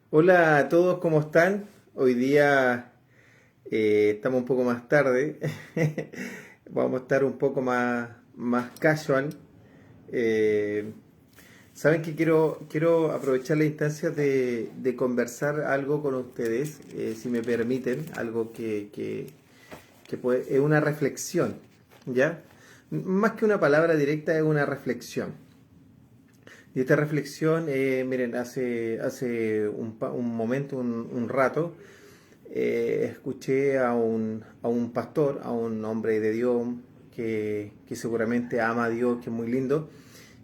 Hola a todos, ¿cómo están? Hoy día estamos un poco más tarde. Vamos a estar un poco más casual. Eh, Saben que quiero aprovechar la instancia de conversar algo con ustedes, si me permiten, algo es una reflexión, ¿ya? Más que una palabra directa, es una reflexión. Y esta reflexión, miren, hace un momento, un rato, escuché a un pastor, a un hombre de Dios que seguramente ama a Dios, que es muy lindo,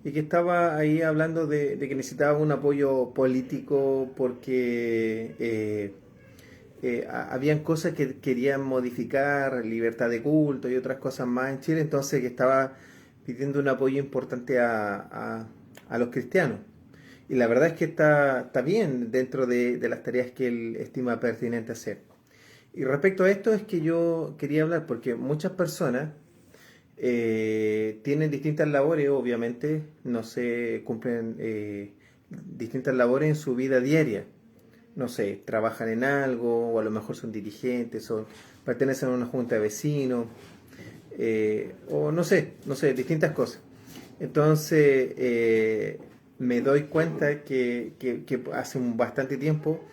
y que estaba ahí hablando de que necesitaba un apoyo político porque habían cosas que querían modificar, libertad de culto y otras cosas más en Chile, entonces que estaba pidiendo un apoyo importante a los cristianos. Y la verdad es que está bien dentro de las tareas que él estima pertinente hacer. Y respecto a esto es que yo quería hablar porque muchas personas tienen distintas labores, obviamente, no sé, cumplen distintas labores en su vida diaria. No sé, trabajan en algo, o a lo mejor son dirigentes, o pertenecen a una junta de vecinos, o no sé, distintas cosas. Entonces, me doy cuenta que hace bastante tiempo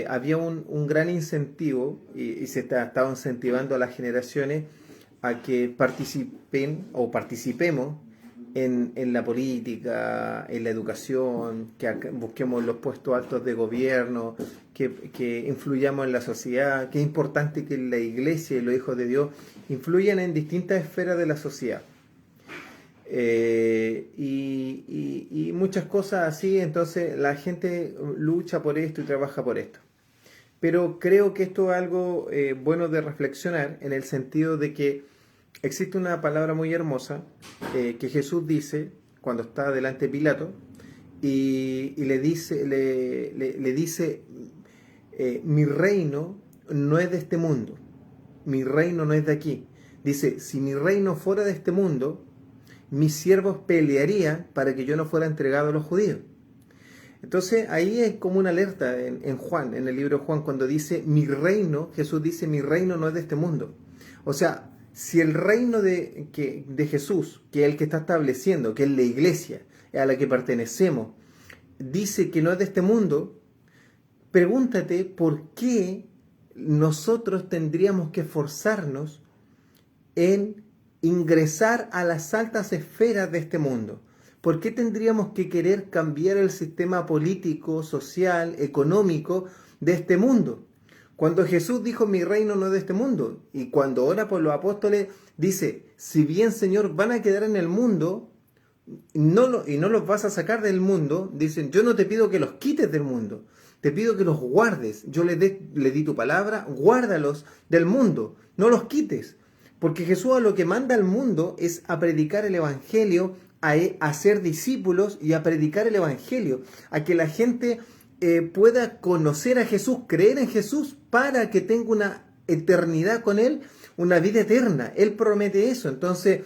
había un gran incentivo y se estaba incentivando a las generaciones a que participen o participemos en la política, en la educación, que busquemos los puestos altos de gobierno, que influyamos en la sociedad, que es importante que la iglesia y los hijos de Dios influyan en distintas esferas de la sociedad. Y muchas cosas así, entonces la gente lucha por esto y trabaja por esto. Pero creo que esto es algo bueno de reflexionar en el sentido de que existe una palabra muy hermosa que Jesús dice cuando está delante de Pilato y le dice mi reino no es de este mundo, mi reino no es de aquí. Dice, si mi reino fuera de este mundo, mis siervos pelearían para que yo no fuera entregado a los judíos. Entonces ahí es como una alerta en Juan, en el libro de Juan, cuando dice mi reino, Jesús dice mi reino no es de este mundo. O sea, si el reino de Jesús, que es el que está estableciendo, que es la iglesia a la que pertenecemos, dice que no es de este mundo, pregúntate por qué nosotros tendríamos que esforzarnos en ingresar a las altas esferas de este mundo. ¿Por qué tendríamos que querer cambiar el sistema político, social, económico de este mundo? Cuando Jesús dijo mi reino no es de este mundo, y cuando ora por los apóstoles dice, si bien Señor van a quedar en el mundo, y no los vas a sacar del mundo, dicen, yo no te pido que los quites del mundo, te pido que los guardes, yo le di tu palabra, guárdalos del mundo, no los quites. Porque Jesús a lo que manda al mundo es a predicar el Evangelio, a ser discípulos y a predicar el Evangelio, a que la gente pueda conocer a Jesús, creer en Jesús para que tenga una eternidad con Él, una vida eterna. Él promete eso. Entonces,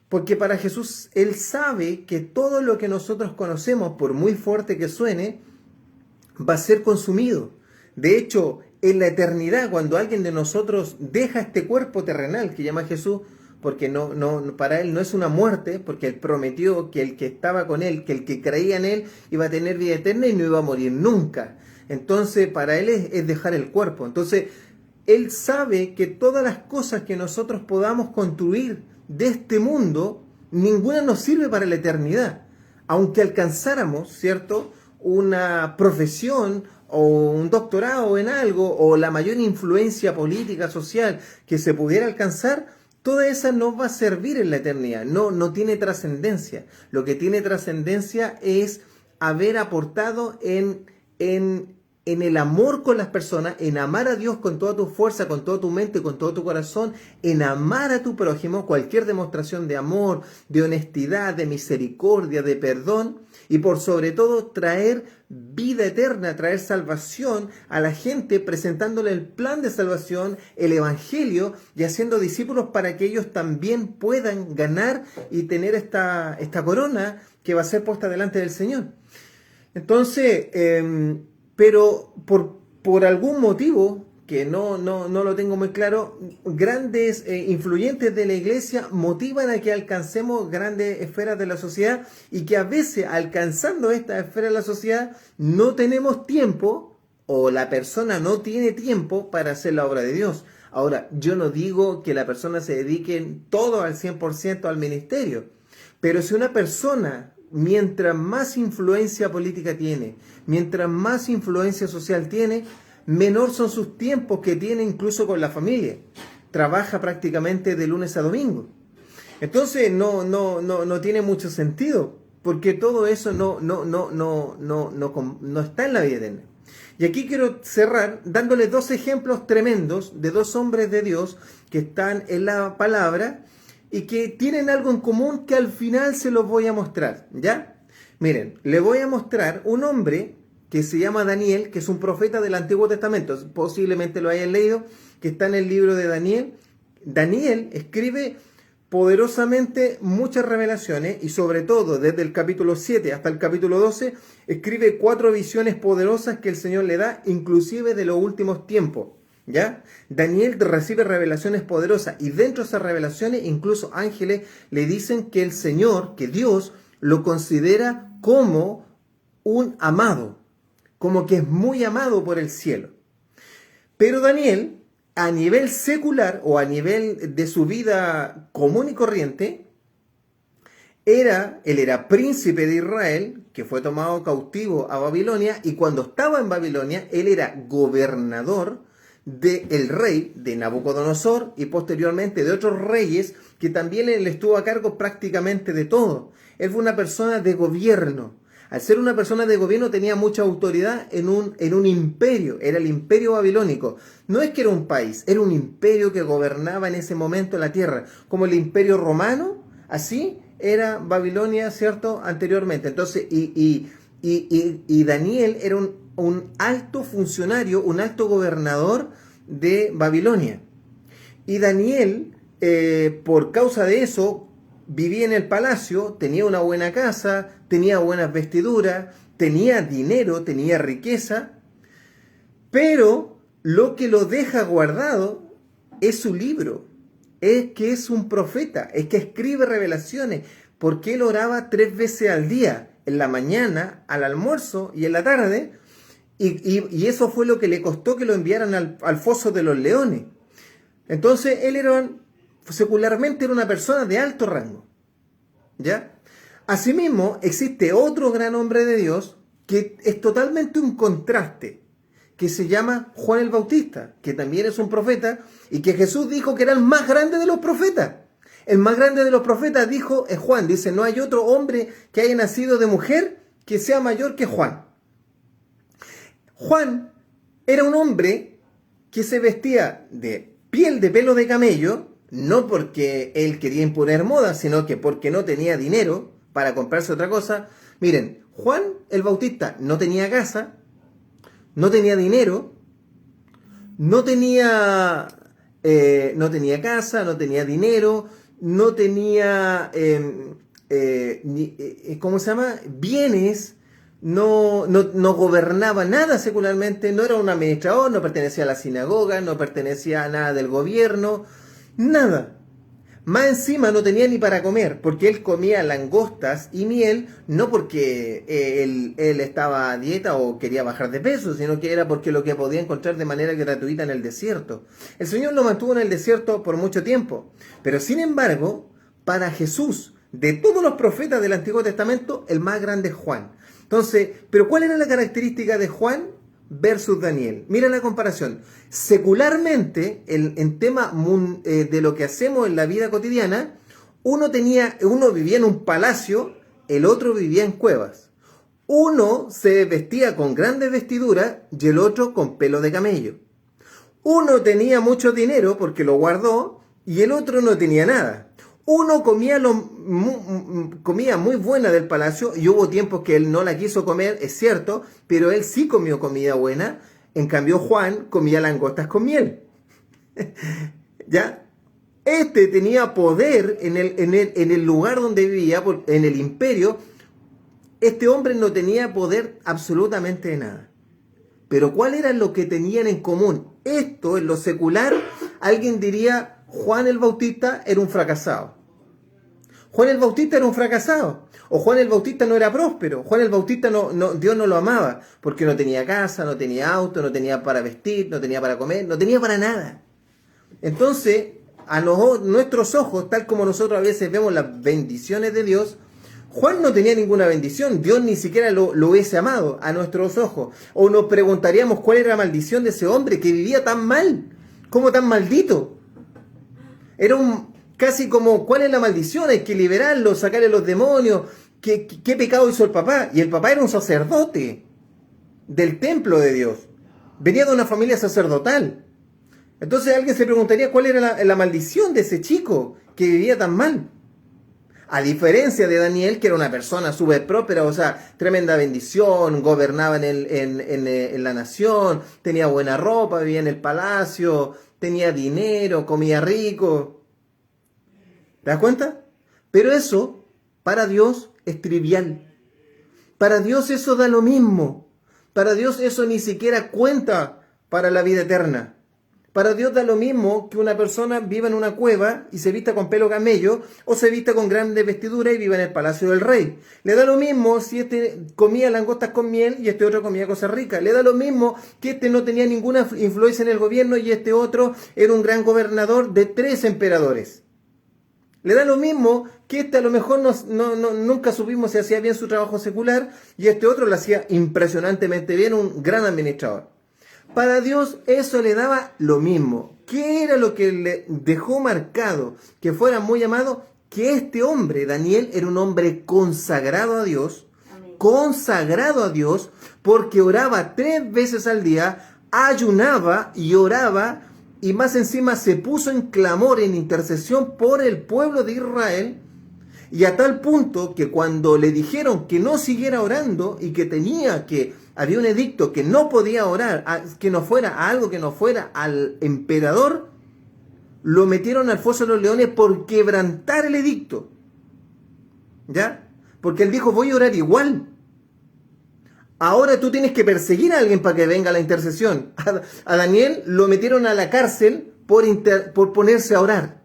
porque para Jesús, Él sabe que todo lo que nosotros conocemos, por muy fuerte que suene, va a ser consumido. De hecho, en la eternidad, cuando alguien de nosotros deja este cuerpo terrenal que llama Jesús, porque para él no es una muerte, porque él prometió que el que estaba con él, que el que creía en él, iba a tener vida eterna y no iba a morir nunca. Entonces, para él es dejar el cuerpo. Entonces, él sabe que todas las cosas que nosotros podamos construir de este mundo, ninguna nos sirve para la eternidad. Aunque alcanzáramos, ¿cierto?, una profesión o un doctorado en algo o la mayor influencia política, social que se pudiera alcanzar, toda esa no va a servir en la eternidad, no tiene trascendencia. Lo que tiene trascendencia es haber aportado en el amor con las personas, en amar a Dios con toda tu fuerza, con toda tu mente, con todo tu corazón, en amar a tu prójimo, cualquier demostración de amor, de honestidad, de misericordia, de perdón, y por sobre todo traer vida eterna, traer salvación a la gente, presentándole el plan de salvación, el evangelio, y haciendo discípulos para que ellos también puedan ganar y tener esta corona que va a ser puesta delante del Señor. Entonces, pero por algún motivo, que no lo tengo muy claro, grandes influyentes de la iglesia motivan a que alcancemos grandes esferas de la sociedad y que a veces alcanzando estas esferas de la sociedad no tenemos tiempo o la persona no tiene tiempo para hacer la obra de Dios. Ahora, yo no digo que la persona se dedique todo al 100% al ministerio, pero si una persona, mientras más influencia política tiene, mientras más influencia social tiene, menor son sus tiempos que tiene incluso con la familia. Trabaja prácticamente de lunes a domingo. Entonces no tiene mucho sentido, porque todo eso no está en la vida eterna. Y aquí quiero cerrar dándole dos ejemplos tremendos de dos hombres de Dios que están en la palabra y que tienen algo en común que al final se los voy a mostrar, ¿ya? Miren, le voy a mostrar un hombre que se llama Daniel, que es un profeta del Antiguo Testamento, posiblemente lo hayan leído, que está en el libro de Daniel. Daniel escribe poderosamente muchas revelaciones y sobre todo desde el capítulo 7 hasta el capítulo 12 escribe 4 visiones poderosas que el Señor le da, inclusive de los últimos tiempos, ¿ya? Daniel recibe revelaciones poderosas y dentro de esas revelaciones incluso ángeles le dicen que el Señor, que Dios lo considera como un amado, como que es muy amado por el cielo. Pero Daniel, a nivel secular o a nivel de su vida común y corriente, él era príncipe de Israel, que fue tomado cautivo a Babilonia, y cuando estaba en Babilonia, él era gobernador del rey de Nabucodonosor y posteriormente de otros reyes que también él estuvo a cargo prácticamente de todo. Él fue una persona de gobierno. Al ser una persona de gobierno tenía mucha autoridad en un imperio, era el imperio babilónico. No es que era un país, era un imperio que gobernaba en ese momento la tierra, como el imperio romano, así era Babilonia, ¿cierto? Anteriormente. Entonces, y Daniel era un alto funcionario, un alto gobernador de Babilonia. Y Daniel, por causa de eso, vivía en el palacio, tenía una buena casa, tenía buenas vestiduras, tenía dinero, tenía riqueza, pero lo que lo deja guardado es su libro, es que es un profeta, es que escribe revelaciones, porque él oraba 3 veces al día, en la mañana, al almuerzo y en la tarde, y eso fue lo que le costó que lo enviaran al foso de los leones. Entonces él secularmente era una persona de alto rango, ¿ya? Asimismo, existe otro gran hombre de Dios que es totalmente un contraste, que se llama Juan el Bautista, que también es un profeta y que Jesús dijo que era el más grande de los profetas. El más grande de los profetas dijo es Juan, dice, no hay otro hombre que haya nacido de mujer que sea mayor que Juan. Juan era un hombre que se vestía de piel de pelo de camello, no porque él quería imponer moda, sino que porque no tenía dinero para comprarse otra cosa. Miren, Juan el Bautista no tenía casa, no tenía dinero, no tenía casa, no tenía dinero, no tenía, ¿cómo se llama? Bienes, no gobernaba nada secularmente, no era un administrador, no pertenecía a la sinagoga, no pertenecía a nada del gobierno, nada. Más encima no tenía ni para comer, porque él comía langostas y miel, no porque él estaba a dieta o quería bajar de peso, sino que era porque lo que podía encontrar de manera gratuita en el desierto. El Señor lo mantuvo en el desierto por mucho tiempo, pero sin embargo, para Jesús, de todos los profetas del Antiguo Testamento, el más grande es Juan. Entonces, ¿pero cuál era la característica de Juan versus Daniel? Mira la comparación. Secularmente, en tema de lo que hacemos en la vida cotidiana, uno vivía en un palacio, el otro vivía en cuevas. Uno se vestía con grandes vestiduras y el otro con pelo de camello. Uno tenía mucho dinero porque lo guardó y el otro no tenía nada. Uno comía muy buena del palacio y hubo tiempos que él no la quiso comer, es cierto, pero él sí comió comida buena. En cambio Juan comía langostas con miel. ¿Ya? Este tenía poder en el lugar donde vivía, en el imperio. Este hombre no tenía poder absolutamente de nada. Pero ¿cuál era lo que tenían en común? Esto, en lo secular, alguien diría, Juan el Bautista era un fracasado. Juan el Bautista era un fracasado. O Juan el Bautista no era próspero. Juan el Bautista Dios no lo amaba. Porque no tenía casa, no tenía auto, no tenía para vestir, no tenía para comer, no tenía para nada. Entonces, a nuestros ojos, tal como nosotros a veces vemos las bendiciones de Dios, Juan no tenía ninguna bendición. Dios ni siquiera lo hubiese amado a nuestros ojos. O nos preguntaríamos cuál era la maldición de ese hombre que vivía tan mal. ¿Cómo tan maldito? Era casi como, ¿cuál es la maldición? Hay que liberarlo, sacarle los demonios. ¿Qué pecado hizo el papá? Y el papá era un sacerdote del templo de Dios. Venía de una familia sacerdotal. Entonces alguien se preguntaría cuál era la maldición de ese chico que vivía tan mal. A diferencia de Daniel, que era una persona súper próspera, o sea, tremenda bendición, gobernaba en la nación, tenía buena ropa, vivía en el palacio, tenía dinero, comía rico. ¿Te das cuenta? Pero eso, para Dios, es trivial. Para Dios eso da lo mismo. Para Dios eso ni siquiera cuenta para la vida eterna. Para Dios da lo mismo que una persona viva en una cueva y se vista con pelo camello o se vista con grandes vestiduras y viva en el palacio del rey. Le da lo mismo si este comía langostas con miel y este otro comía cosas ricas. Le da lo mismo que este no tenía ninguna influencia en el gobierno y este otro era un gran gobernador de 3 emperadores. Le da lo mismo que este a lo mejor nunca supimos si hacía bien su trabajo secular y este otro lo hacía impresionantemente bien, un gran administrador. Para Dios eso le daba lo mismo. ¿Qué era lo que le dejó marcado que fuera muy amado? Que este hombre, Daniel, era un hombre consagrado a Dios, consagrado a Dios, porque oraba 3 veces al día, ayunaba y oraba, y más encima se puso en clamor, en intercesión por el pueblo de Israel, y a tal punto que cuando le dijeron que no siguiera orando y que había un edicto que no podía orar, que no fuera a algo que no fuera al emperador, lo metieron al foso de los leones por quebrantar el edicto. ¿Ya? Porque él dijo, voy a orar igual. Ahora tú tienes que perseguir a alguien para que venga a la intercesión. A Daniel lo metieron a la cárcel por ponerse a orar.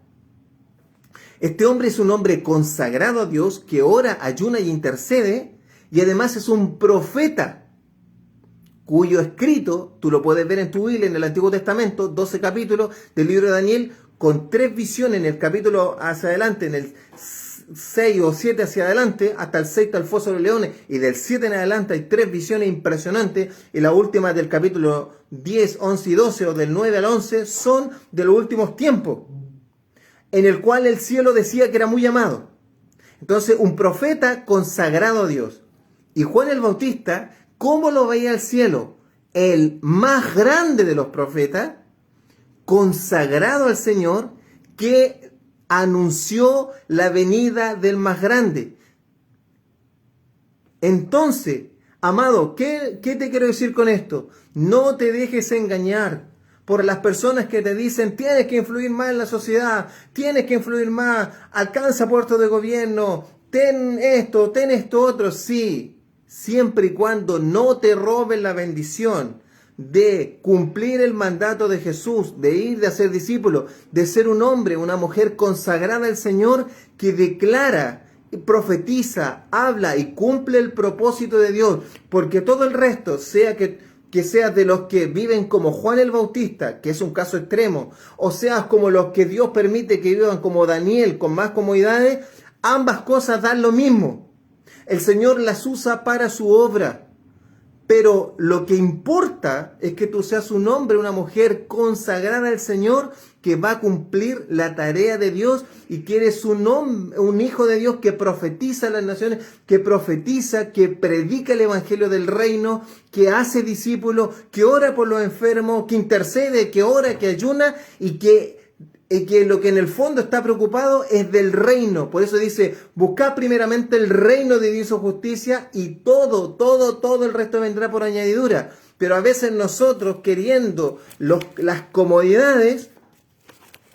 Este hombre es un hombre consagrado a Dios que ora, ayuna y intercede, y además es un profeta cuyo escrito, tú lo puedes ver en tu Biblia, en el Antiguo Testamento, 12 capítulos del libro de Daniel, con 3 visiones en el capítulo hacia adelante, en el 6 o 7 hacia adelante, hasta el 6 está el foso de los leones, y del 7 en adelante hay 3 visiones impresionantes, y la última del capítulo 10, 11 y 12, o del 9 al 11, son de los últimos tiempos, en el cual el cielo decía que era muy amado. Entonces, un profeta consagrado a Dios. Y Juan el Bautista, ¿cómo lo veía el cielo? El más grande de los profetas, consagrado al Señor, que anunció la venida del más grande. Entonces, amado, ¿qué te quiero decir con esto? No te dejes engañar por las personas que te dicen tienes que influir más en la sociedad, tienes que influir más, alcanza puestos de gobierno, ten esto otro, sí, siempre y cuando no te roben la bendición de cumplir el mandato de Jesús, de ir, de hacer discípulos, de ser un hombre, una mujer consagrada al Señor que declara, profetiza, habla y cumple el propósito de Dios, porque todo el resto, sea que seas de los que viven como Juan el Bautista, que es un caso extremo, o seas como los que Dios permite que vivan como Daniel, con más comodidades, ambas cosas dan lo mismo. El Señor las usa para su obra. Pero lo que importa es que tú seas un hombre, una mujer consagrada al Señor, que va a cumplir la tarea de Dios y que eres un hijo de Dios que profetiza a las naciones, que profetiza, que predica el evangelio del reino, que hace discípulos, que ora por los enfermos, que intercede, que ora, que ayuna y que lo que en el fondo está preocupado es del reino. Por eso dice, buscad primeramente el reino de Dios y su justicia y todo el resto vendrá por añadidura. Pero a veces nosotros, queriendo las comodidades,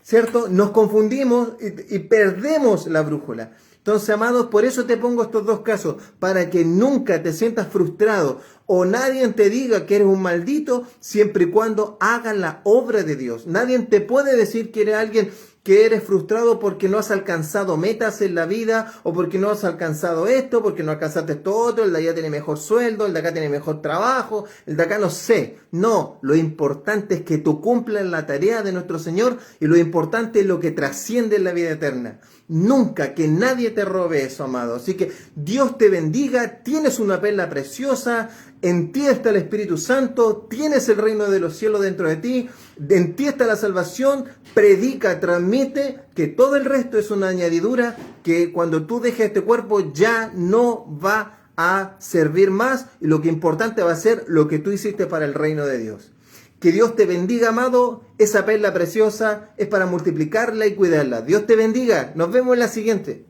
¿cierto? Nos confundimos y perdemos la brújula. Entonces, amados, por eso te pongo estos 2 casos, para que nunca te sientas frustrado o nadie te diga que eres un maldito siempre y cuando hagan la obra de Dios. Nadie te puede decir que eres alguien que eres frustrado porque no has alcanzado metas en la vida, o porque no has alcanzado esto, porque no alcanzaste esto otro, el de allá tiene mejor sueldo, el de acá tiene mejor trabajo, el de acá no sé. No, lo importante es que tú cumplas la tarea de nuestro Señor, y lo importante es lo que trasciende en la vida eterna. Nunca que nadie te robe eso, amado. Así que Dios te bendiga, tienes una perla preciosa, en ti está el Espíritu Santo, tienes el reino de los cielos dentro de ti, en ti está la salvación, predica, transmite, que todo el resto es una añadidura, que cuando tú dejes este cuerpo ya no va a servir más, y lo que importante va a ser lo que tú hiciste para el reino de Dios. Que Dios te bendiga, amado. Esa perla preciosa es para multiplicarla y cuidarla. Dios te bendiga. Nos vemos en la siguiente.